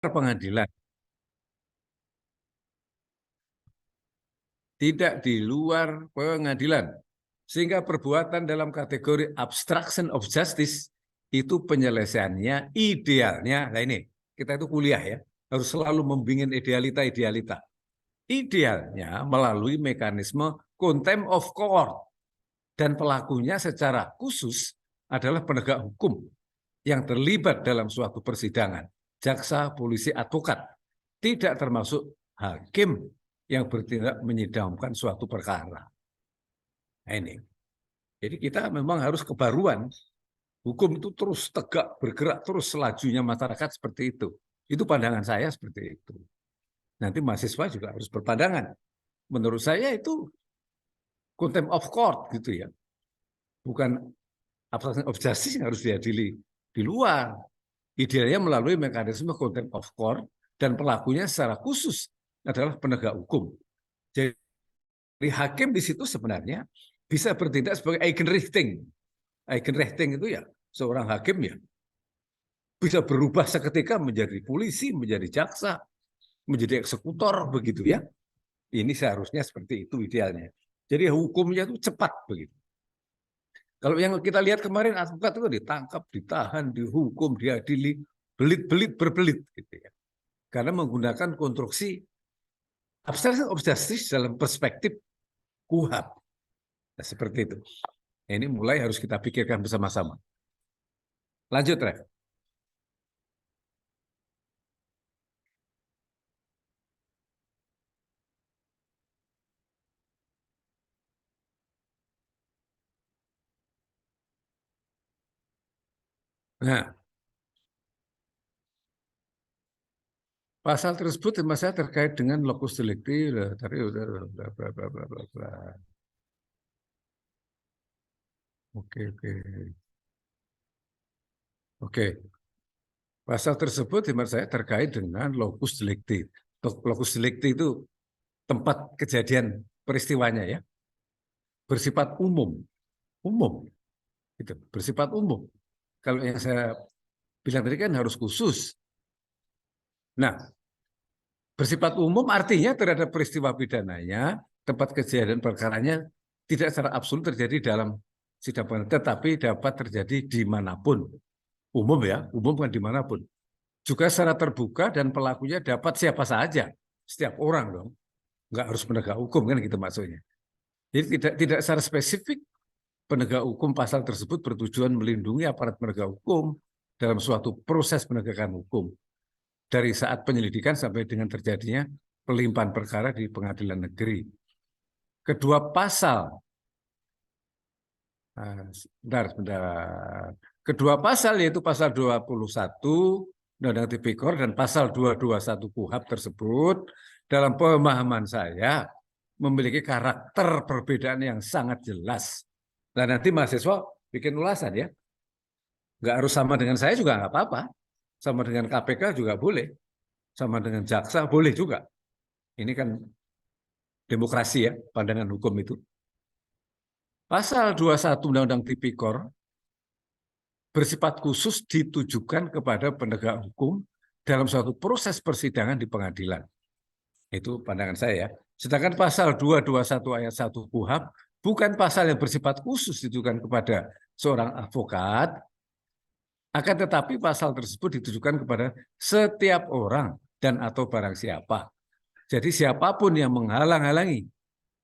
pengadilan, tidak di luar pengadilan. Sehingga perbuatan dalam kategori obstruction of justice itu penyelesaiannya idealnya, nah ini kita itu kuliah ya, harus selalu membingin idealita-idealita. Idealnya melalui mekanisme contempt of court, dan pelakunya secara khusus adalah penegak hukum yang terlibat dalam suatu persidangan, jaksa, polisi, advokat, tidak termasuk hakim yang bertindak menyidangkan suatu perkara. Nah ini, jadi kita memang harus kebaruan. Hukum itu terus tegak, bergerak terus, lajunya masyarakat seperti itu. Itu pandangan saya seperti itu. Nanti mahasiswa juga harus berpandangan. Menurut saya itu contempt of court gitu ya. Bukan obstruction of justice yang harus diadili di luar. Idealnya melalui mekanisme contempt of court, dan pelakunya secara khusus adalah penegak hukum. Jadi hakim di situ sebenarnya bisa bertindak sebagai Eigenrichting. Eigenrichting itu ya seorang hakim ya bisa berubah seketika menjadi polisi, menjadi jaksa, menjadi eksekutor begitu ya. Ini seharusnya seperti itu idealnya. Jadi hukumnya itu cepat begitu. Kalau yang kita lihat kemarin advokat itu ditangkap, ditahan, dihukum, diadili, belit-belit berbelit gitu ya. Karena menggunakan konstruksi obstruction of justice dalam perspektif KUHP. Nah, seperti itu. Ini mulai harus kita pikirkan bersama-sama. Lanjut, Ref. Nah, pasal tersebut saya terkait dengan locus delicti, tadi udah bla bla bla bla bla. Oke, oke. Oke. Pasal tersebut menurut saya terkait dengan locus delicti. Locus delicti itu tempat kejadian peristiwanya ya. Bersifat umum. Umum. Gitu, bersifat umum. Kalau yang saya bilang tadi kan harus khusus. Nah, bersifat umum artinya terhadap peristiwa pidananya, tempat kejadian perkaranya tidak secara absolut terjadi dalam sidang pengadilan, tetapi dapat terjadi dimanapun. Umum ya, umum kan dimanapun. Juga secara terbuka dan pelakunya dapat siapa saja, setiap orang dong. Nggak harus penegak hukum kan gitu maksudnya. Jadi tidak secara spesifik penegak hukum pasal tersebut bertujuan melindungi aparat penegak hukum dalam suatu proses penegakan hukum. Dari saat penyelidikan sampai dengan terjadinya pelimpahan perkara di pengadilan negeri. Kedua pasal, sebentar. Kedua pasal yaitu pasal 21 Undang-Undang Tipikor dan pasal 221 KUHP tersebut dalam pemahaman saya memiliki karakter perbedaan yang sangat jelas. Dan nanti mahasiswa bikin ulasan ya. Nggak harus sama dengan saya juga nggak apa-apa. Sama dengan KPK juga boleh. Sama dengan jaksa boleh juga. Ini kan demokrasi ya, pandangan hukum itu. Pasal 21 Undang-Undang Tipikor bersifat khusus ditujukan kepada penegak hukum dalam suatu proses persidangan di pengadilan. Itu pandangan saya ya. Sedangkan pasal 221 ayat 1 KUHP bukan pasal yang bersifat khusus ditujukan kepada seorang advokat, akan tetapi pasal tersebut ditujukan kepada setiap orang dan atau barang siapa. Jadi siapapun yang menghalang-halangi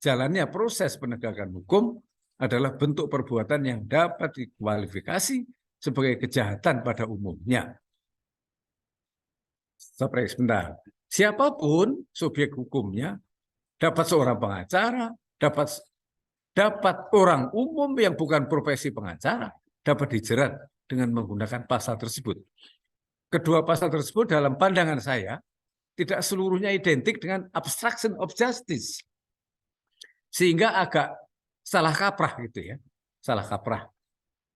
jalannya proses penegakan hukum adalah bentuk perbuatan yang dapat dikualifikasi sebagai kejahatan pada umumnya. Sebentar. Siapapun subjek hukumnya, dapat seorang pengacara, dapat orang umum yang bukan profesi pengacara, dapat dijerat dengan menggunakan pasal tersebut. Kedua pasal tersebut dalam pandangan saya tidak seluruhnya identik dengan obstruction of justice. Sehingga agak salah kaprah gitu ya. Salah kaprah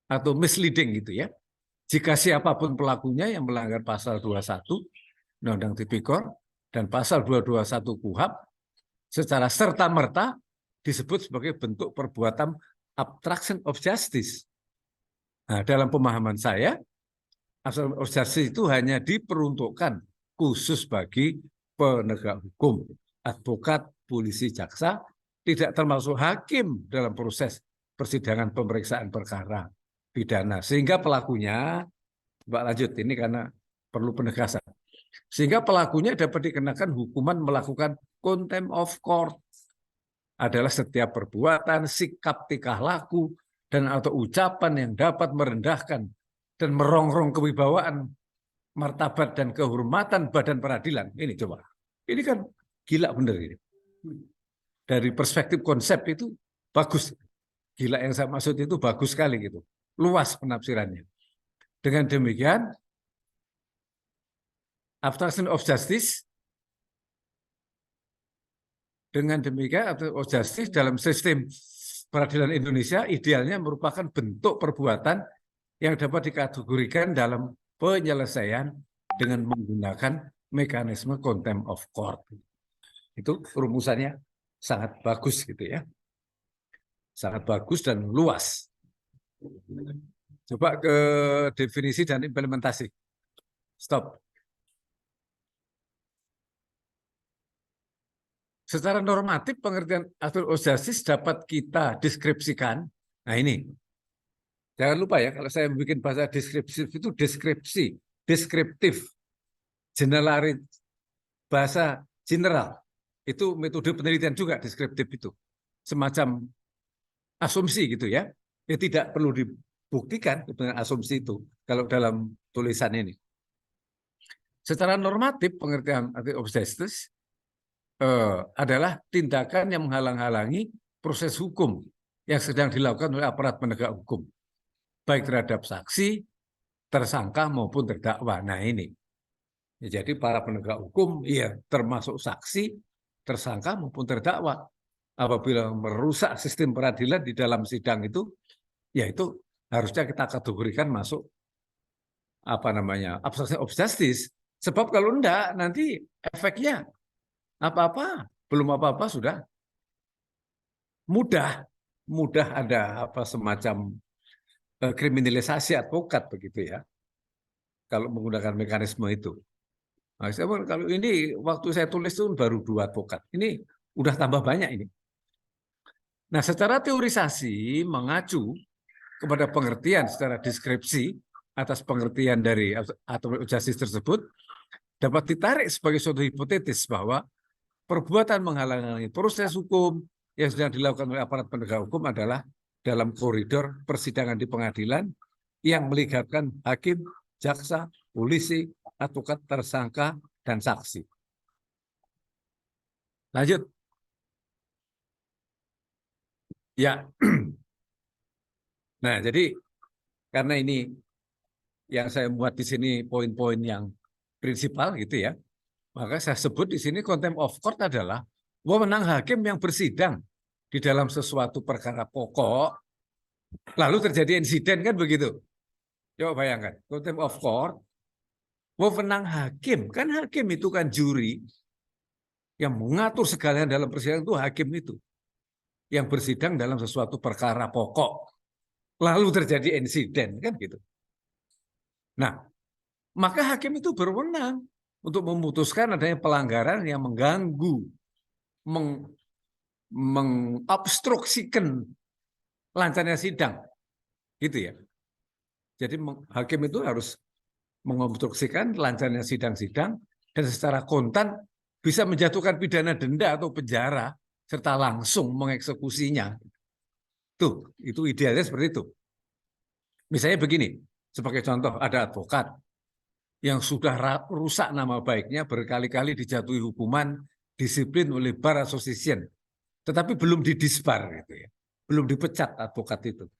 atau misleading gitu ya. Jika siapapun pelakunya yang melanggar pasal 21 Undang-Undang Tipikor dan pasal 221 KUHP secara serta-merta disebut sebagai bentuk perbuatan obstruction of justice. Nah, dalam pemahaman saya, obstruction of justice itu hanya diperuntukkan khusus bagi penegak hukum, advokat, polisi, jaksa, tidak termasuk hakim dalam proses persidangan pemeriksaan perkara pidana. Sehingga pelakunya, Mbak lanjut ini karena perlu penegasan. Sehingga pelakunya dapat dikenakan hukuman melakukan contempt of court adalah setiap perbuatan, sikap, tingkah laku, dan atau ucapan yang dapat merendahkan dan merongrong kewibawaan, martabat dan kehormatan badan peradilan. Ini coba, ini kan gila bener ini. Dari perspektif konsep itu bagus. Gila yang saya maksud itu bagus sekali gitu. Luas penafsirannya. Dengan demikian, obstruction of justice dalam sistem peradilan Indonesia idealnya merupakan bentuk perbuatan yang dapat dikategorikan dalam penyelesaian dengan menggunakan mekanisme contempt of court. Itu rumusannya sangat bagus gitu ya. Sangat bagus dan luas. Coba ke definisi dan implementasi. Stop. Secara normatif pengertian obstruction of justice dapat kita deskripsikan. Nah ini, jangan lupa ya kalau saya bikin bahasa deskriptif itu deskriptif, generalis, bahasa general. Itu metode penelitian juga deskriptif itu, semacam asumsi gitu ya. Ya tidak perlu dibuktikan dengan asumsi itu kalau dalam tulisan ini. Secara normatif pengertian obstruction of justice adalah tindakan yang menghalang-halangi proses hukum yang sedang dilakukan oleh aparat penegak hukum, baik terhadap saksi, tersangka maupun terdakwa. Nah ini, ya, jadi para penegak hukum, ya termasuk saksi, tersangka maupun terdakwa, apabila merusak sistem peradilan di dalam sidang itu, ya itu harusnya kita kategorikan masuk obstruction of justice. Sebab kalau enggak, nanti efeknya belum apa-apa sudah mudah ada semacam kriminalisasi advokat begitu ya, kalau menggunakan mekanisme itu. Nah, kalau ini waktu saya tulis itu baru 2 advokat, ini udah tambah banyak ini. Nah, secara teorisasi mengacu kepada pengertian secara deskripsi atas pengertian dari obstruction of justice tersebut dapat ditarik sebagai suatu hipotetis bahwa perbuatan menghalangi proses hukum yang sedang dilakukan oleh aparat penegak hukum adalah dalam koridor persidangan di pengadilan yang melibatkan hakim, jaksa, polisi, advokat, tersangka, dan saksi. Lanjut. Ya. Nah, jadi karena ini yang saya buat di sini poin-poin yang prinsipal gitu ya, maka saya sebut di sini contempt of court adalah wewenang hakim yang bersidang di dalam sesuatu perkara pokok, lalu terjadi insiden kan begitu. Coba bayangkan, contempt of court, wewenang hakim, kan hakim itu kan juri yang mengatur segalanya dalam persidangan itu hakim itu, yang bersidang dalam sesuatu perkara pokok, lalu terjadi insiden kan gitu. Nah, maka hakim itu berwenang untuk memutuskan adanya pelanggaran yang mengganggu, mengobstruksikan lancarnya sidang, gitu ya. Jadi hakim itu harus mengobstruksikan lancarnya sidang-sidang dan secara kontan bisa menjatuhkan pidana denda atau penjara serta langsung mengeksekusinya. Tuh, itu idealnya seperti itu. Misalnya begini, sebagai contoh ada advokat yang sudah rusak nama baiknya, berkali-kali dijatuhi hukuman disiplin oleh Bar Association, tetapi belum didisbar gitu ya, belum dipecat advokat itu.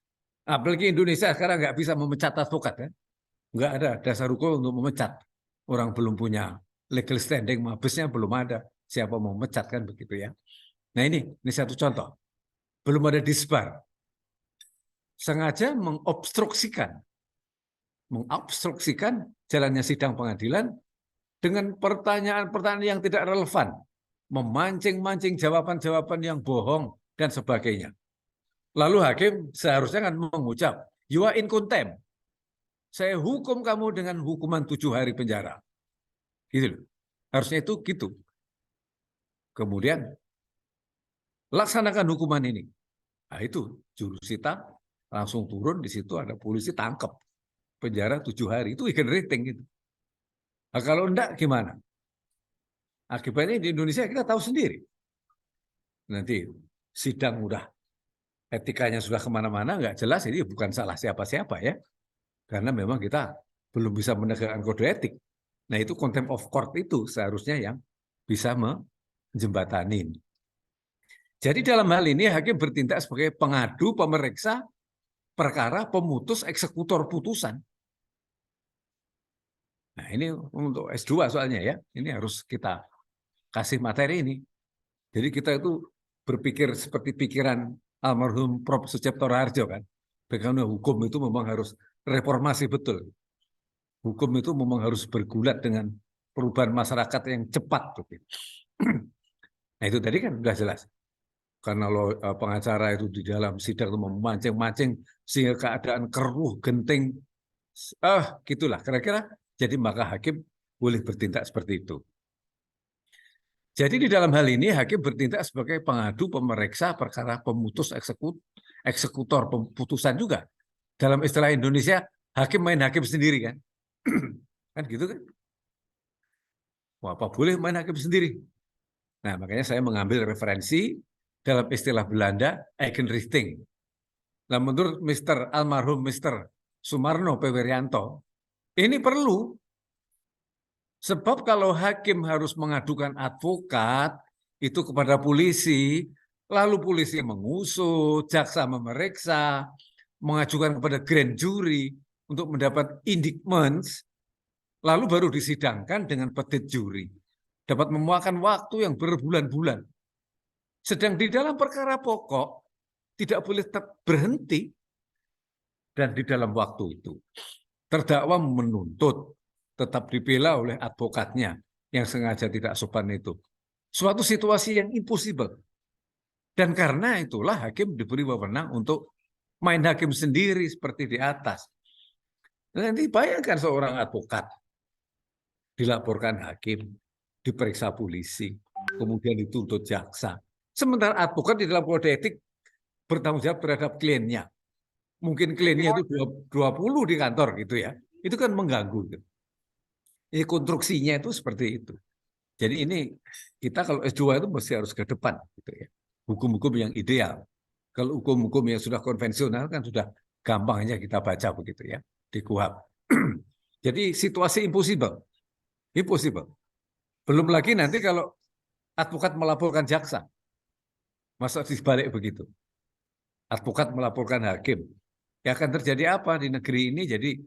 Apalagi Indonesia sekarang nggak bisa memecat advokat ya, nggak ada dasar hukum untuk memecat orang belum punya legal standing, mabesnya belum ada, siapa mau memecat kan begitu ya. Nah ini satu contoh, belum ada disbar, sengaja mengobstruksikan jalannya sidang pengadilan dengan pertanyaan-pertanyaan yang tidak relevan, memancing-mancing jawaban-jawaban yang bohong, dan sebagainya. Lalu hakim seharusnya kan mengucap, you are in contempt. Saya hukum kamu dengan hukuman 7 hari penjara. Gitu loh. Harusnya itu gitu. Kemudian laksanakan hukuman ini. Nah itu jurusita langsung turun, di situ ada polisi tangkap, penjara 7 hari, itu ikan rating gitu. Nah, kalau enggak gimana? Akibatnya di Indonesia kita tahu sendiri. Nanti sidang udah etikanya sudah kemana-mana, nggak jelas, ini bukan salah siapa-siapa ya. Karena memang kita belum bisa menegakkan kode etik. Nah itu contempt of court itu seharusnya yang bisa menjembatanin. Jadi dalam hal ini hakim bertindak sebagai pengadu, pemeriksa perkara, pemutus, eksekutor putusan. Nah ini untuk S2 soalnya ya, ini harus kita kasih materi ini. Jadi kita itu berpikir seperti pikiran almarhum Prof. Sucipto Harjo kan. Bagaimana hukum itu memang harus reformasi betul. Hukum itu memang harus bergulat dengan perubahan masyarakat yang cepat. Nah itu tadi kan sudah jelas. Karena pengacara itu di dalam sidang itu memancing-mancing sehingga keadaan keruh, genting, gitulah kira-kira. Jadi maka hakim boleh bertindak seperti itu. Jadi di dalam hal ini hakim bertindak sebagai pengadu, pemeriksa perkara, pemutus, eksekutor putusan juga. Dalam istilah Indonesia, hakim main hakim sendiri kan. Kan gitu kan? Wah, apa boleh main hakim sendiri? Nah, makanya saya mengambil referensi dalam istilah Belanda, Eigenrichting. Nah, menurut almarhum Mr. Sumarno P. Werianto, ini perlu. Sebab kalau hakim harus mengadukan advokat itu kepada polisi, lalu polisi mengusut, jaksa memeriksa, mengajukan kepada grand jury untuk mendapat indictments, lalu baru disidangkan dengan petit juri. Dapat memakan waktu yang berbulan-bulan. Sedang di dalam perkara pokok tidak boleh berhenti, dan di dalam waktu itu terdakwa menuntut tetap dibela oleh advokatnya yang sengaja tidak sopan itu. Suatu situasi yang impossible. Dan karena itulah hakim diberi wewenang untuk main hakim sendiri seperti di atas. Nanti bayangkan seorang advokat dilaporkan hakim, diperiksa polisi, kemudian dituntut jaksa. Sementara advokat di dalam kode etik bertanggung jawab terhadap kliennya. Mungkin kliennya itu 20 di kantor gitu ya. Itu kan mengganggu. Gitu. Ini konstruksinya itu seperti itu. Jadi ini kita kalau S2 itu mesti harus ke depan gitu ya. Hukum-hukum yang ideal. Kalau hukum-hukum yang sudah konvensional kan sudah gampangnya kita baca begitu ya di KUHP. Jadi situasi impossible. Impossible. Belum lagi nanti kalau advokat melaporkan jaksa. Masa dibalik begitu. Advokat melaporkan hakim. Ya akan terjadi apa di negeri ini? Jadi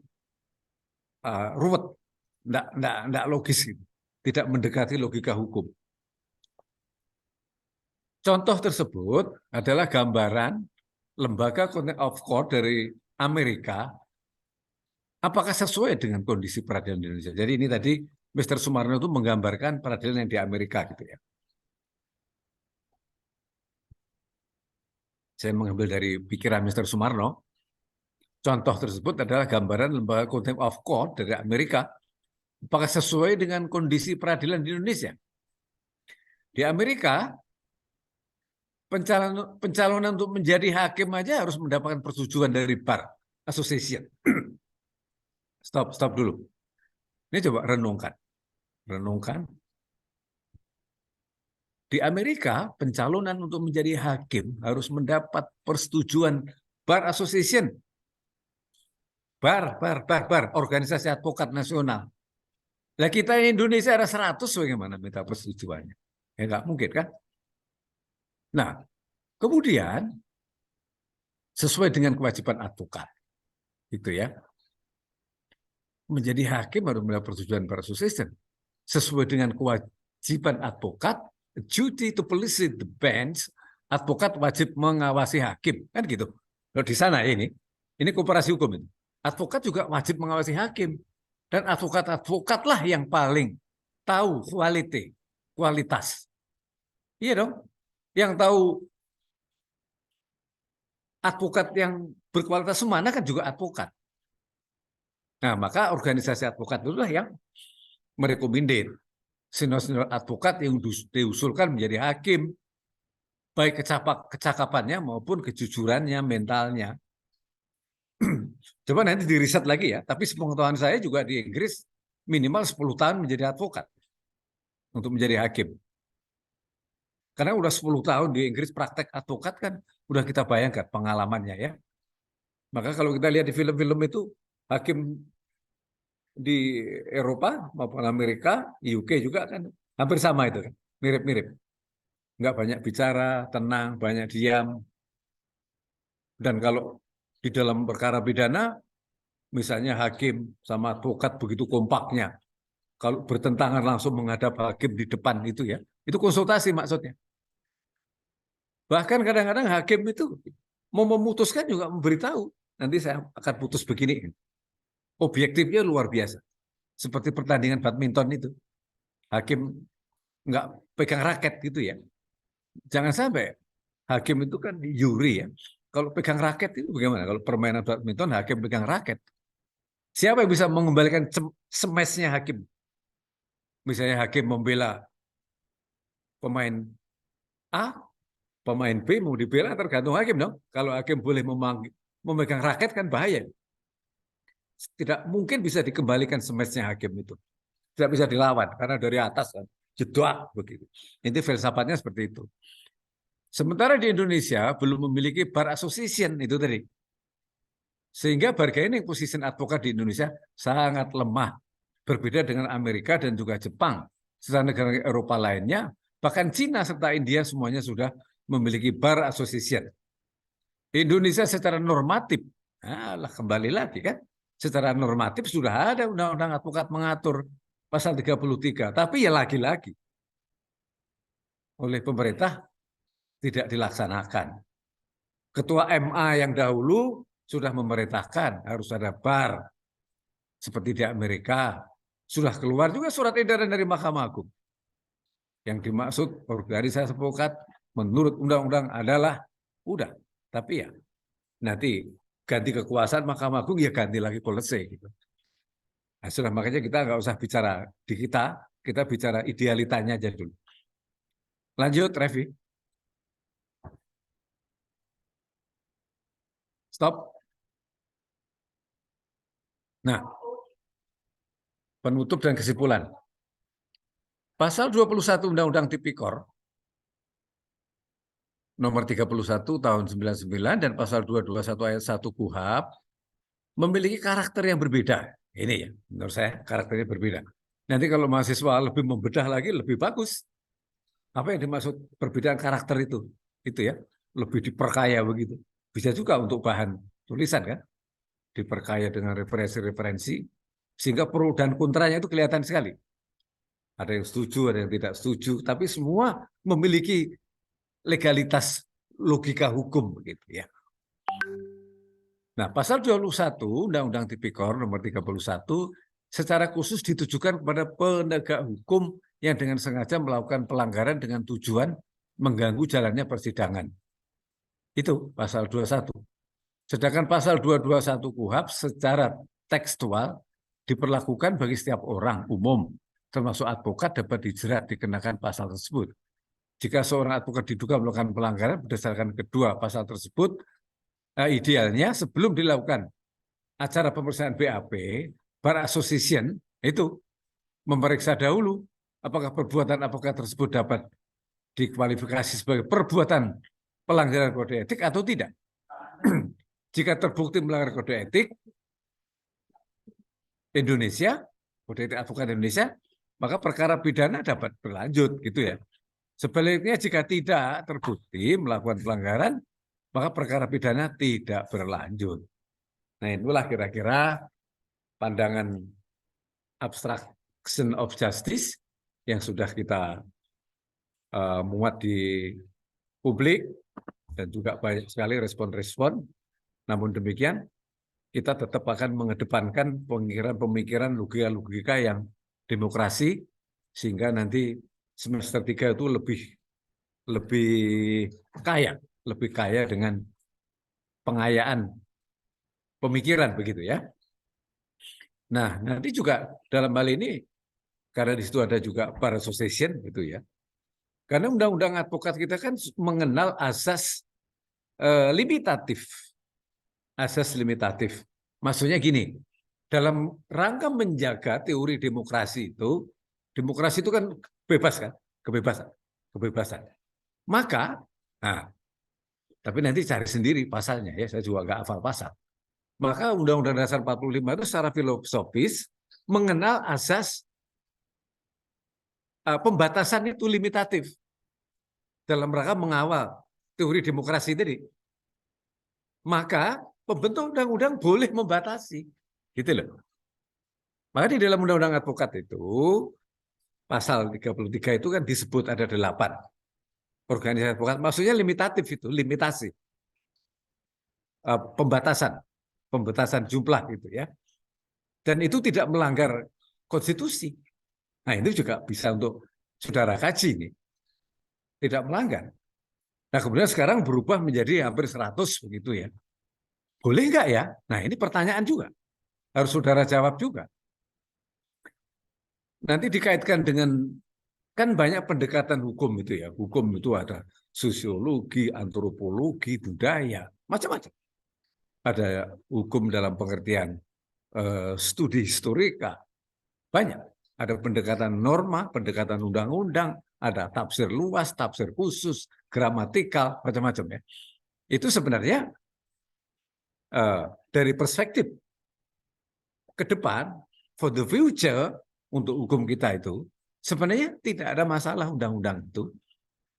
ruwet. Nggak logis gitu. Tidak mendekati logika hukum. Contoh tersebut adalah gambaran lembaga contempt of court dari Amerika. Apakah sesuai dengan kondisi peradilan di Indonesia? Jadi ini tadi Mr. Sumarno itu menggambarkan peradilan yang di Amerika gitu ya. Saya mengambil dari pikiran Mr. Sumarno. Contoh tersebut adalah gambaran lembaga contempt of court dari Amerika. Apakah sesuai dengan kondisi peradilan di Indonesia? Di Amerika, pencalonan untuk menjadi hakim aja harus mendapatkan persetujuan dari Bar Association. Stop dulu. Ini coba renungkan. Di Amerika, pencalonan untuk menjadi hakim harus mendapat persetujuan Bar Association. Bar, organisasi advokat nasional. Lah kita di Indonesia ada 100, bagaimana minta persetujuannya? Ya nggak mungkin kan? Nah, kemudian sesuai dengan kewajiban advokat, gitu ya. Menjadi hakim harus mendapat persetujuan Bar Association. Sesuai dengan kewajiban advokat, duty to police the bench, advokat wajib mengawasi hakim, kan gitu. Loh, di sana ini kooperasi hukum ini. Advokat juga wajib mengawasi hakim, dan advokat-advokatlah yang paling tahu kualitas. Iya dong, yang tahu advokat yang berkualitas semana kan juga advokat. Nah, maka organisasi advokat itulah yang merekomendasi senior advokat yang diusulkan menjadi hakim, baik kecakapannya maupun kejujurannya, mentalnya. Coba nanti diriset lagi ya, tapi sepengetahuan saya juga di Inggris minimal 10 tahun menjadi advokat untuk menjadi hakim. Karena udah 10 tahun di Inggris praktek advokat kan, udah kita bayangkan pengalamannya ya. Maka kalau kita lihat di film-film itu, hakim di Eropa maupun Amerika, UK juga kan hampir sama itu kan, mirip-mirip. Nggak banyak bicara, tenang, banyak diam. Dan kalau di dalam perkara pidana, misalnya hakim sama advokat begitu kompaknya, kalau bertentangan langsung menghadap hakim di depan itu ya, itu konsultasi maksudnya. Bahkan kadang-kadang hakim itu mau memutuskan juga memberitahu, nanti saya akan putus begini. Objektifnya luar biasa. Seperti pertandingan badminton itu. Hakim nggak pegang raket gitu ya. Jangan sampai hakim itu kan juri ya. Kalau pegang raket itu bagaimana? Kalau permainan badminton hakim pegang raket. Siapa yang bisa mengembalikan smashnya hakim? Misalnya hakim membela pemain A, pemain B mau dibela tergantung hakim dong. Kalau hakim boleh memegang raket kan bahaya. Tidak mungkin bisa dikembalikan smashnya hakim itu. Tidak bisa dilawan karena dari atas kan jedok begitu. Ini filsafatnya seperti itu. Sementara di Indonesia belum memiliki bar association itu tadi. Sehingga bargaining position advokat di Indonesia sangat lemah. Berbeda dengan Amerika dan juga Jepang. Serta negara Eropa lainnya, bahkan Cina serta India semuanya sudah memiliki bar association. Indonesia secara normatif, kembali lagi kan, secara normatif sudah ada undang-undang advokat mengatur pasal 33, tapi ya lagi-lagi oleh pemerintah tidak dilaksanakan. Ketua MA yang dahulu sudah memerintahkan harus ada bar seperti di Amerika. Sudah keluar juga surat edaran dari Mahkamah Agung. Yang dimaksud organisasi advokat menurut undang-undang adalah udah, tapi ya nanti ganti kekuasaan Mahkamah Agung ya ganti lagi policy gitu. Nah, sudah makanya kita nggak usah bicara di kita bicara idealitanya aja dulu. Lanjut, Revi. Stop. Nah, penutup dan kesimpulan. Pasal 21 Undang-Undang Tipikor nomor 31 tahun 99 dan pasal 221 ayat 1 KUHP memiliki karakter yang berbeda. Ini ya, menurut saya karakternya berbeda. Nanti kalau mahasiswa lebih membedah lagi lebih bagus. Apa yang dimaksud perbedaan karakter itu? Itu ya, lebih diperkaya begitu. Bisa juga untuk bahan tulisan kan? Diperkaya dengan referensi-referensi sehingga pro dan kontranya itu kelihatan sekali. Ada yang setuju, ada yang tidak setuju, tapi semua memiliki legalitas logika hukum begitu ya. Nah, pasal 21 Undang-Undang Tipikor nomor 31 secara khusus ditujukan kepada penegak hukum yang dengan sengaja melakukan pelanggaran dengan tujuan mengganggu jalannya persidangan. Itu pasal 21. Sedangkan pasal 221 KUHP secara tekstual diperlakukan bagi setiap orang umum, termasuk advokat dapat dijerat dikenakan pasal tersebut. Jika seorang advokat diduga melakukan pelanggaran berdasarkan kedua pasal tersebut, idealnya sebelum dilakukan acara pemeriksaan BAP, bar association itu memeriksa dahulu apakah perbuatan advokat tersebut dapat dikualifikasi sebagai perbuatan pelanggaran kode etik atau tidak. Jika terbukti melanggar kode etik Indonesia, kode etik advokat Indonesia, maka perkara pidana dapat berlanjut gitu ya. Sebaliknya jika tidak terbukti melakukan pelanggaran, maka perkara pidana tidak berlanjut. Nah, itulah kira-kira pandangan obstruction of justice yang sudah kita muat di publik dan juga banyak sekali respon-respon. Namun demikian, kita tetap akan mengedepankan pemikiran-pemikiran logika-logika yang demokrasi sehingga nanti semester 3 itu lebih kaya dengan pengayaan pemikiran begitu ya. Nah, nanti juga dalam hal ini karena di situ ada juga bar association gitu ya. Karena undang-undang advokat kita kan mengenal asas limitatif. Asas limitatif. Maksudnya gini, dalam rangka menjaga teori demokrasi itu kan bebas kan, kebebasan, kebebasan. Maka, nah, tapi nanti cari sendiri pasalnya ya, saya juga nggak hafal pasal. Maka Undang-Undang Dasar 45 itu secara filosofis mengenal asas pembatasan itu limitatif dalam rangka mengawal teori demokrasi tadi. Maka pembentuk undang-undang boleh membatasi, gitu loh. Maka di dalam undang-undang advokat itu pasal 33 itu kan disebut ada 8 organisasi advokat. Maksudnya limitatif itu, limitasi. Pembatasan jumlah gitu ya. Dan itu tidak melanggar konstitusi. Nah, itu juga bisa untuk saudara kaji nih. Tidak melanggar. Nah, kemudian sekarang berubah menjadi hampir 100 begitu ya. Boleh nggak ya? Nah, ini pertanyaan juga. Harus saudara jawab juga. Nanti dikaitkan dengan, kan banyak pendekatan hukum itu ya. Hukum itu ada sosiologi, antropologi, budaya, macam-macam. Ada hukum dalam pengertian studi historika, banyak. Ada pendekatan norma, pendekatan undang-undang, ada tafsir luas, tafsir khusus, gramatikal, macam-macam ya. Itu sebenarnya dari perspektif ke depan, for the future, untuk hukum kita itu, sebenarnya tidak ada masalah undang-undang itu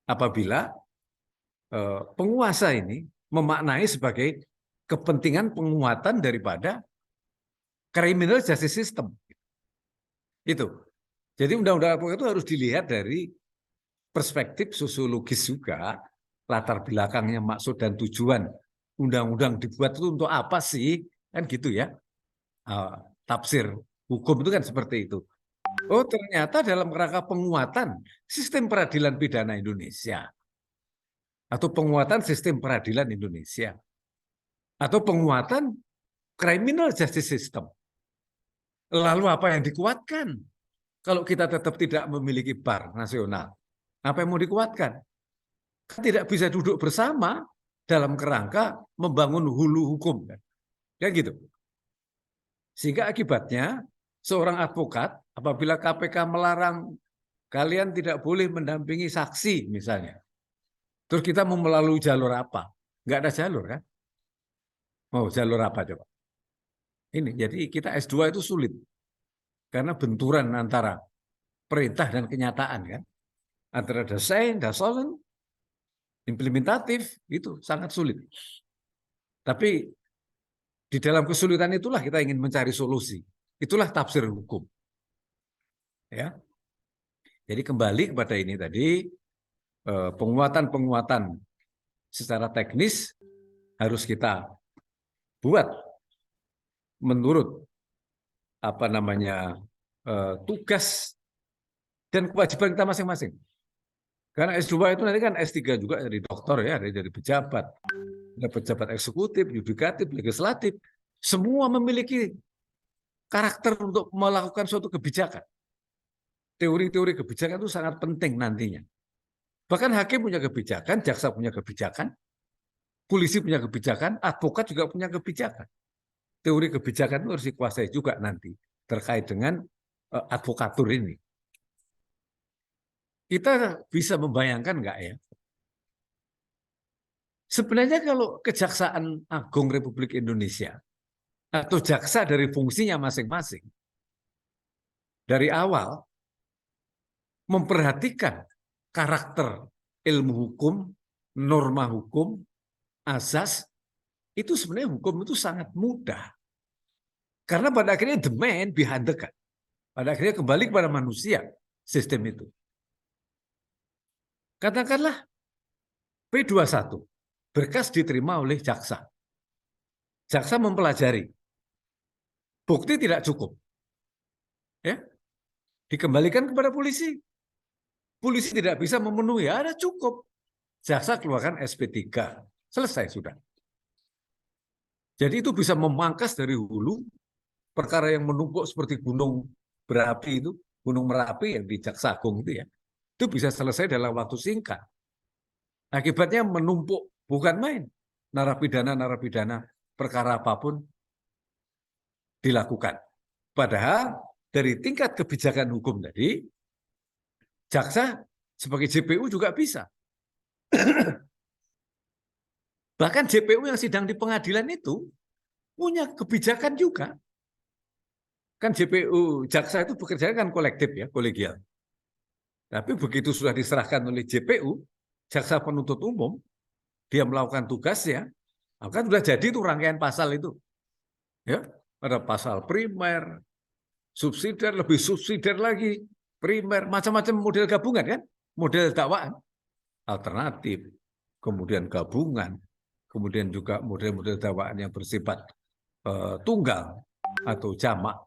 apabila penguasa ini memaknai sebagai kepentingan penguatan daripada criminal justice system. Itu. Jadi undang-undang advokat itu harus dilihat dari perspektif sosiologis juga, latar belakangnya, maksud dan tujuan undang-undang dibuat itu untuk apa sih? Kan gitu ya. Tafsir hukum itu kan seperti itu. Oh, ternyata dalam rangka penguatan sistem peradilan pidana Indonesia atau penguatan sistem peradilan Indonesia atau penguatan criminal justice system. Lalu apa yang dikuatkan? Kalau kita tetap tidak memiliki bar nasional, apa yang mau dikuatkan? Kan tidak bisa duduk bersama dalam kerangka membangun hulu hukum. Kan gitu. Sehingga akibatnya seorang advokat apabila KPK melarang kalian tidak boleh mendampingi saksi misalnya. Terus kita mau melalui jalur apa? Nggak ada jalur kan? Mau jalur apa coba? Ini jadi kita S2 itu sulit. Karena benturan antara perintah dan kenyataan kan. Antara desain, dasolen, implementatif, itu sangat sulit. Tapi di dalam kesulitan itulah kita ingin mencari solusi. Itulah tafsir hukum. Ya. Jadi kembali kepada ini tadi, penguatan-penguatan secara teknis harus kita buat menurut apa namanya tugas dan kewajiban kita masing-masing. Karena S2 itu nanti kan S3 juga dari dokter ya, dari pejabat, ada pejabat eksekutif, yudikatif, legislatif, semua memiliki karakter untuk melakukan suatu kebijakan. Teori-teori kebijakan itu sangat penting nantinya. Bahkan hakim punya kebijakan, jaksa punya kebijakan, polisi punya kebijakan, advokat juga punya kebijakan. Teori kebijakan itu harus dikuasai juga nanti terkait dengan advokatur ini. Kita bisa membayangkan nggak ya? Sebenarnya kalau Kejaksaan Agung Republik Indonesia atau jaksa dari fungsinya masing-masing dari awal memperhatikan karakter ilmu hukum, norma hukum, azas, itu sebenarnya hukum itu sangat mudah. Karena pada akhirnya the man behind the gun. Pada akhirnya kembali kepada manusia sistem itu. Katakanlah P21, berkas diterima oleh jaksa. Jaksa mempelajari, bukti tidak cukup. Ya, dikembalikan kepada polisi. Polisi tidak bisa memenuhi, ada cukup. Jaksa keluarkan SP3, selesai sudah. Jadi itu bisa memangkas dari hulu perkara yang menumpuk seperti gunung berapi itu Gunung Merapi yang di Jaksa Agung itu bisa selesai dalam waktu singkat. Akibatnya menumpuk, bukan main. Narapidana perkara apapun dilakukan. Padahal dari tingkat kebijakan hukum tadi, jaksa sebagai JPU juga bisa. Bahkan JPU yang sidang di pengadilan itu punya kebijakan juga. Kan JPU, jaksa itu bekerja kan kolektif ya, kolegial. Tapi begitu sudah diserahkan oleh JPU, jaksa penuntut umum, dia melakukan tugasnya, maka sudah jadi itu rangkaian pasal itu. Ya, ada pasal primer, subsidiar, lebih subsidiar lagi, primer, macam-macam model gabungan kan, model dakwaan, alternatif, kemudian gabungan, kemudian juga model-model dakwaan yang bersifat tunggal atau jamak,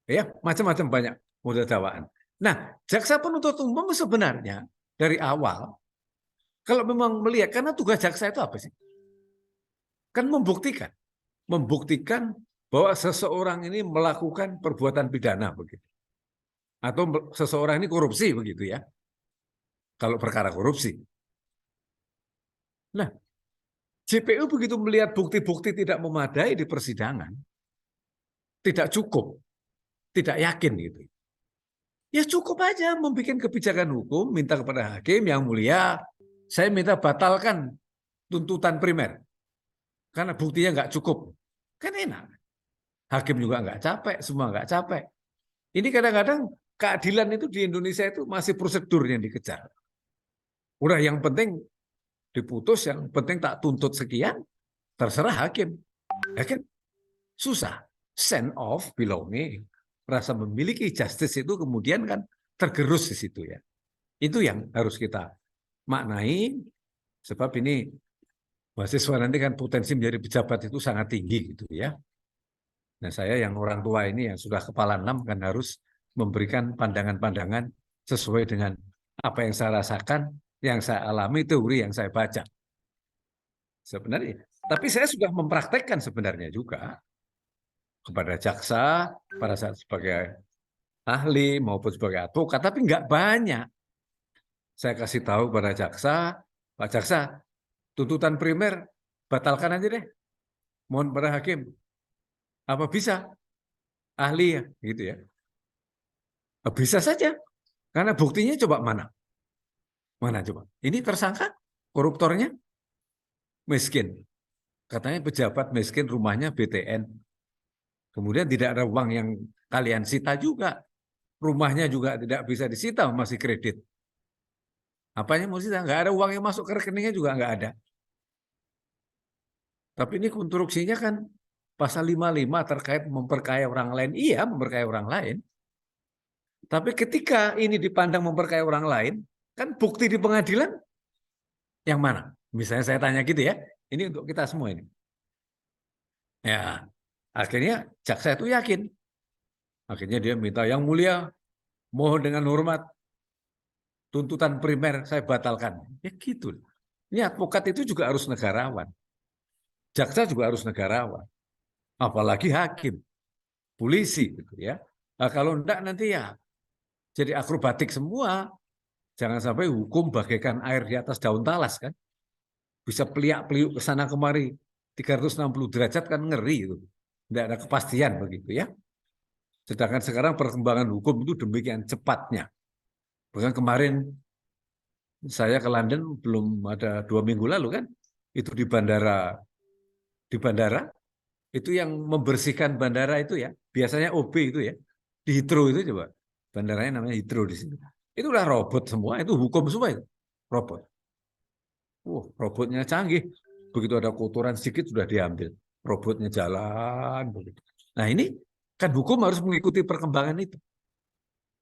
ya macam-macam banyak model dakwaan. Nah, jaksa penuntut umum sebenarnya dari awal, kalau memang melihat, karena tugas jaksa itu apa sih? Kan membuktikan bahwa seseorang ini melakukan perbuatan pidana begitu, atau seseorang ini korupsi begitu ya. Kalau perkara korupsi. Nah, JPU begitu melihat bukti-bukti tidak memadai di persidangan, tidak cukup, tidak yakin gitu. Ya cukup aja membuat kebijakan hukum, minta kepada hakim yang mulia, saya minta batalkan tuntutan primer karena buktinya nggak cukup. Kan enak. Hakim juga nggak capek, semua nggak capek. Ini kadang-kadang keadilan itu di Indonesia itu masih prosedur yang dikejar. Udah yang penting diputus, yang penting tak tuntut sekian, terserah hakim. Ya kan? Susah. Sense of belonging, rasa memiliki justice itu kemudian kan tergerus di situ ya. Itu yang harus kita maknai, sebab ini mahasiswa nanti kan potensi menjadi pejabat itu sangat tinggi gitu ya. Nah saya yang orang tua ini yang sudah kepala 6 kan harus memberikan pandangan-pandangan sesuai dengan apa yang saya rasakan, yang saya alami, teori yang saya baca. Sebenarnya, tapi saya sudah mempraktekkan sebenarnya juga kepada jaksa pada saat sebagai ahli maupun sebagai advokat, tapi nggak banyak. Saya kasih tahu pada jaksa, Pak Jaksa, tuntutan primer batalkan aja deh. Mohon pada hakim. Apa bisa? Ahli ya, gitu ya. Bisa saja. Karena buktinya coba mana? Mana coba? Ini tersangka koruptornya miskin. Katanya pejabat miskin, rumahnya BTN. Kemudian tidak ada uang yang kalian sita juga. Rumahnya juga tidak bisa disita, masih kredit. Apanya mau sita? Nggak ada uang yang masuk ke rekeningnya juga nggak ada. Tapi ini konstruksinya kan pasal 55 terkait memperkaya orang lain. Iya, memperkaya orang lain. Tapi ketika ini dipandang memperkaya orang lain, kan bukti di pengadilan yang mana? Misalnya saya tanya gitu ya, ini untuk kita semua ini. Ya, akhirnya jaksa itu yakin. Akhirnya dia minta, yang mulia, mohon dengan hormat, tuntutan primer saya batalkan. Ya gitu. Ini advokat itu juga harus negarawan. Jaksa juga harus negarawan. Apalagi hakim, polisi gitu ya. Nah, kalau enggak nanti ya jadi akrobatik semua. Jangan sampai hukum bagaikan air di atas daun talas kan. Bisa peliak-peliuk ke sana kemari 360 derajat kan ngeri itu. Tidak ada kepastian begitu ya. Sedangkan sekarang perkembangan hukum itu demikian cepatnya. Bahkan kemarin saya ke London belum ada 2 minggu lalu kan, itu di bandara itu yang membersihkan bandara itu ya, biasanya OB itu ya, di Heathrow itu coba, bandaranya namanya Heathrow di sini. Itu udah robot semua, itu hukum semua itu, robot. Robotnya canggih, begitu ada kotoran sedikit sudah diambil, robotnya jalan begitu. Nah ini kan hukum harus mengikuti perkembangan itu,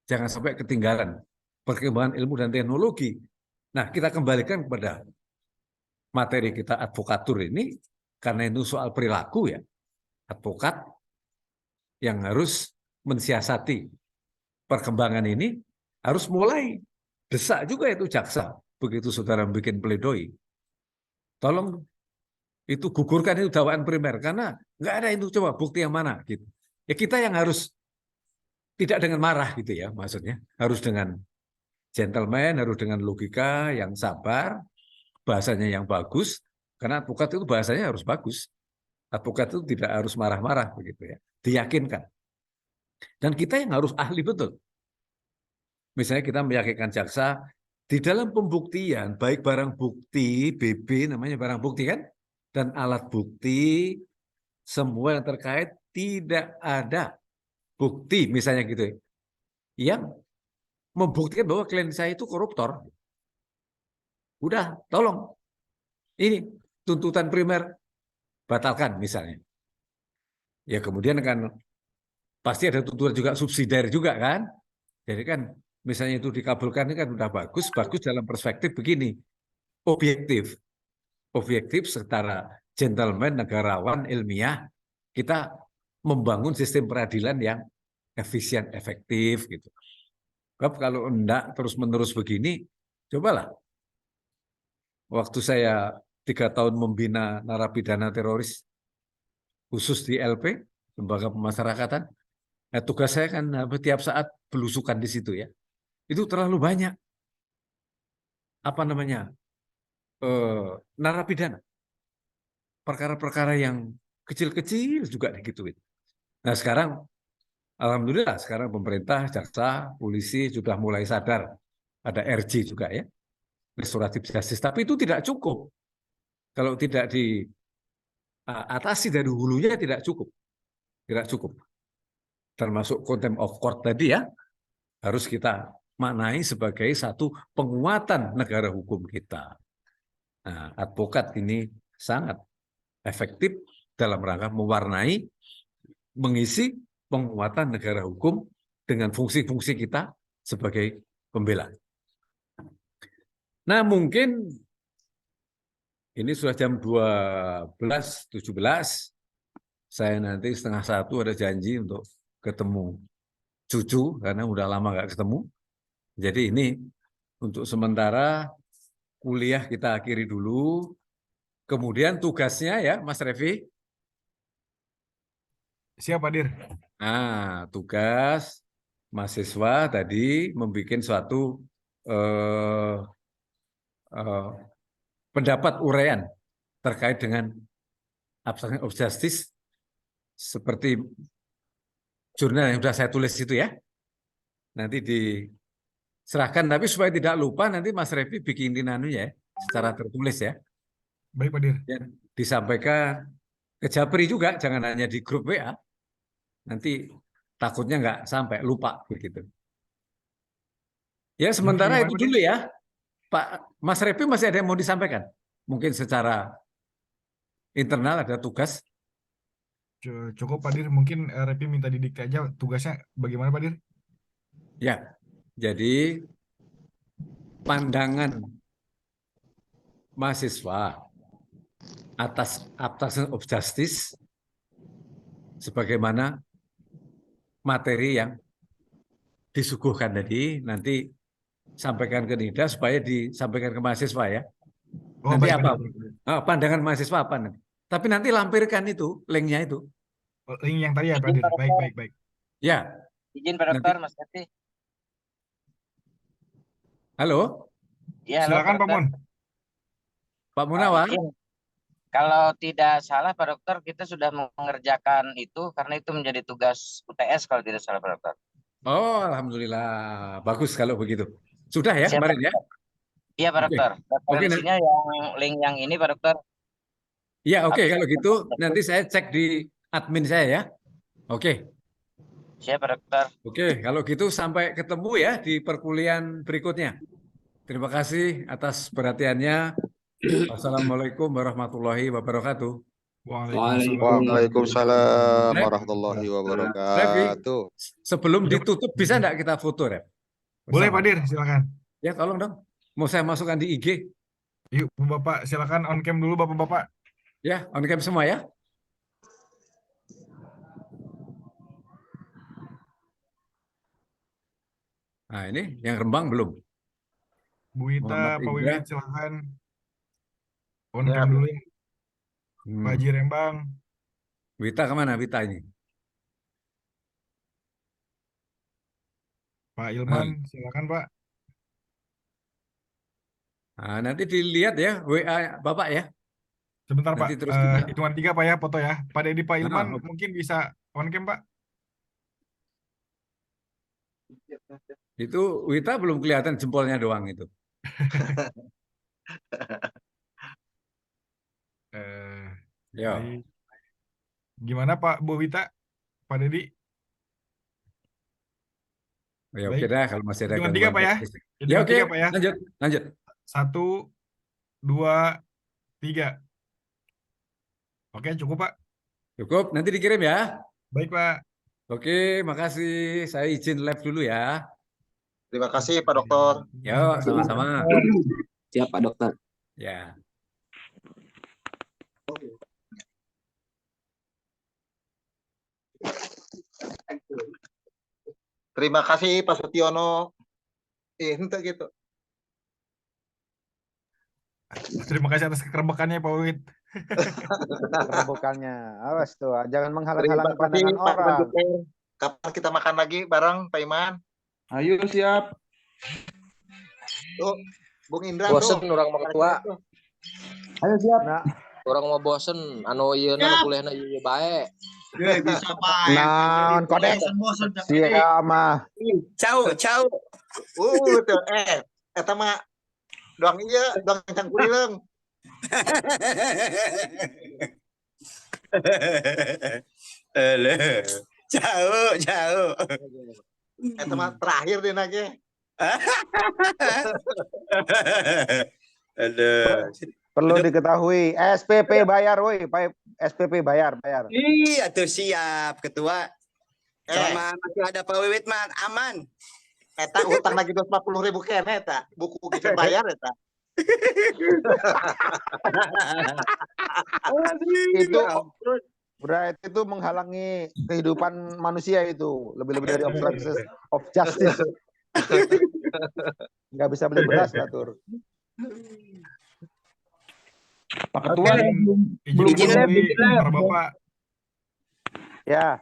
jangan sampai ketinggalan perkembangan ilmu dan teknologi. Nah kita kembalikan kepada materi kita advokatur ini, karena itu soal perilaku ya, advokat yang harus mensiasati perkembangan ini harus mulai desak juga itu jaksa. Begitu saudara bikin pledoi, tolong itu gugurkan itu dakwaan primer karena nggak ada itu, coba bukti yang mana gitu. Ya kita yang harus tidak dengan marah gitu ya, maksudnya harus dengan gentleman, harus dengan logika yang sabar, bahasanya yang bagus, karena advokat itu bahasanya harus bagus. Advokat itu tidak harus marah-marah begitu ya, diyakinkan. Dan kita yang harus ahli betul. Misalnya kita meyakinkan jaksa di dalam pembuktian, baik barang bukti, BB namanya barang bukti kan, dan alat bukti, semua yang terkait tidak ada bukti misalnya gitu ya, yang membuktikan bahwa klien saya itu koruptor. Udah, tolong. Ini tuntutan primer batalkan misalnya. Ya kemudian kan pasti ada tuntutan juga subsidiar juga kan. Jadi kan misalnya itu dikabulkan ini kan udah bagus, bagus dalam perspektif begini. Objektif. Objektif secara gentleman, negarawan, ilmiah, kita membangun sistem peradilan yang efisien, efektif gitu. Kalau enggak terus-menerus begini, cobalah. Waktu saya 3 tahun membina narapidana teroris khusus di LP, Lembaga Pemasyarakatan, tugas saya kan tiap saat belusukan di situ ya. Itu terlalu banyak apa namanya narapidana, perkara-perkara yang kecil-kecil juga digituin. Nah sekarang, alhamdulillah sekarang pemerintah, jaksa, polisi sudah mulai sadar, ada RJ juga ya, restoratif justice. Tapi itu tidak cukup. Kalau tidak diatasi dari hulunya tidak cukup, tidak cukup. Termasuk contempt of court tadi ya, harus kita maknai sebagai satu penguatan negara hukum kita. Nah, advokat ini sangat efektif dalam rangka mewarnai, mengisi penguatan negara hukum dengan fungsi-fungsi kita sebagai pembela. Nah, mungkin ini sudah jam 12.17. Saya nanti 12:30 ada janji untuk ketemu cucu, karena udah lama nggak ketemu. Jadi ini untuk sementara kuliah kita akhiri dulu. Kemudian tugasnya ya, Mas Revi. Siap, Hadir. Nah, tugas mahasiswa tadi membuat suatu eh, eh, pendapat uraian terkait dengan obstruction of justice seperti jurnal yang sudah saya tulis itu ya. Nanti diserahkan, tapi supaya tidak lupa nanti Mas Revi bikinin ya secara tertulis ya. Baik, Hadir. Ya, disampaikan ke Japri juga, jangan hanya di grup WA. Nanti takutnya nggak sampai lupa begitu. Ya sementara Gimana, itu Hadir? dulu ya, Pak Mas Revi masih ada yang mau disampaikan? Mungkin secara internal ada tugas. Cukup, Hadir. Mungkin Repi minta didikte aja tugasnya bagaimana, Hadir? Ya, jadi pandangan mahasiswa atas obstruction of justice sebagaimana materi yang disuguhkan tadi, nanti sampaikan ke Nida supaya disampaikan ke mahasiswa ya. Oh, Nanti baik, apa? Hadir. Pandangan mahasiswa apa nanti? Tapi nanti lampirkan itu, linknya itu. Oh, link yang tadi ya, Pak Izin Hadir. Pak Baik, Dokter, baik, baik. Ya, izin Pak nanti. Dokter, Mas Kati. Halo, Ya, halo Silakan, Pak Pak Dokter. Mon. Pak Munawar. Izin. Kalau tidak salah Pak Dokter, kita sudah mengerjakan itu karena itu menjadi tugas UTS kalau tidak salah Pak Dokter. Oh, alhamdulillah, bagus kalau begitu. Sudah ya Siap, kemarin Pak ya? Dokter. Iya Pak Oke, Dokter. oke, Referensinya yang link yang ini Pak Dokter. ya oke Habis kalau gitu nanti saya cek di admin saya ya. Oke, Siap Pak Dokter. oke kalau gitu sampai ketemu ya di perkuliahan berikutnya. Terima kasih atas perhatiannya. Wassalamualaikum warahmatullahi wabarakatuh. Waalaikumsalam. Waalaikumsalam Rep, warahmatullahi Revi, wabarakatuh. sebelum Udah, Pak. ditutup bisa enggak kita foto, Rep? Boleh, Bersama. Pak Hadir. Silakan. Ya, tolong dong. Mau saya masukkan di IG. Yuk, Bapak. Silakan on cam dulu, Bapak-bapak. Ya, on cam semua ya. Nah, ini yang Rembang belum. Bu Ita, Muhammad Pak Indra. Wiwit, silakan. On Ya, cam dulu ya. Pak Haji Hmm. Rembang. Wita kemana Wita ini? Pak Ilman, silakan Pak. Nah, nanti dilihat ya WA Bapak ya. Sebentar Pak, Nanti terus kita. hitungan 3 Pak ya, foto ya. Pak Dedi, Pak Ilman Oke. mungkin bisa on cam Pak. Itu Wita belum kelihatan jempolnya doang itu. Eh, Ya. baik. Gimana Pak Bu Wita, Pak Dedi? Ya oke Baik. dah kalau masih ada Hitungan 3 gangguan Pak ya. teknis. Ya Hitungan oke, 3 Pak ya. lanjut, lanjut. 1, 2, 3. Oke, cukup Pak. Cukup, nanti dikirim ya. Baik Pak. Oke, makasih. Saya izin live dulu ya. Terima kasih Pak Dokter. Ya, sama-sama. Siap Pak Dokter. Ya. Terima kasih Pak Sutiono. Itu gitu. Terima kasih atas kekerbakannya Pak Wit. Kerebukannya. Awas tuh, jangan Terima menghalang-halangi kasih pandangan Pak orang. Dokter. Kapan kita makan lagi bareng Pak Iman? Ayo siap. Tuh, Bung Indra Bosen tuh. orang mau ketua, Ayo siap. Nah, orang mau bosen, anu ieu na kuliahna ieu bae. Bisa Pak. non kodek siap mah. Cau. Tuh, eta mah doang iya, doang cangkurileng. Jauh. Eta mah terakhir deh nage. Aduh. Perlu diketahui SPP bayar woi, SPP bayar. Ih, atuh siap ketua. Selama masih ada Pak Wiwit mah aman. Eta utang lagi 240.000 kene eta. Buku kita bayar eta. Itu berarti itu menghalangi kehidupan manusia itu. Lebih-lebih dari obstruction of justice. Nggak bisa beli beras lah Tur. Pak Ketua, izin Izin menemui para Bapak. Ya,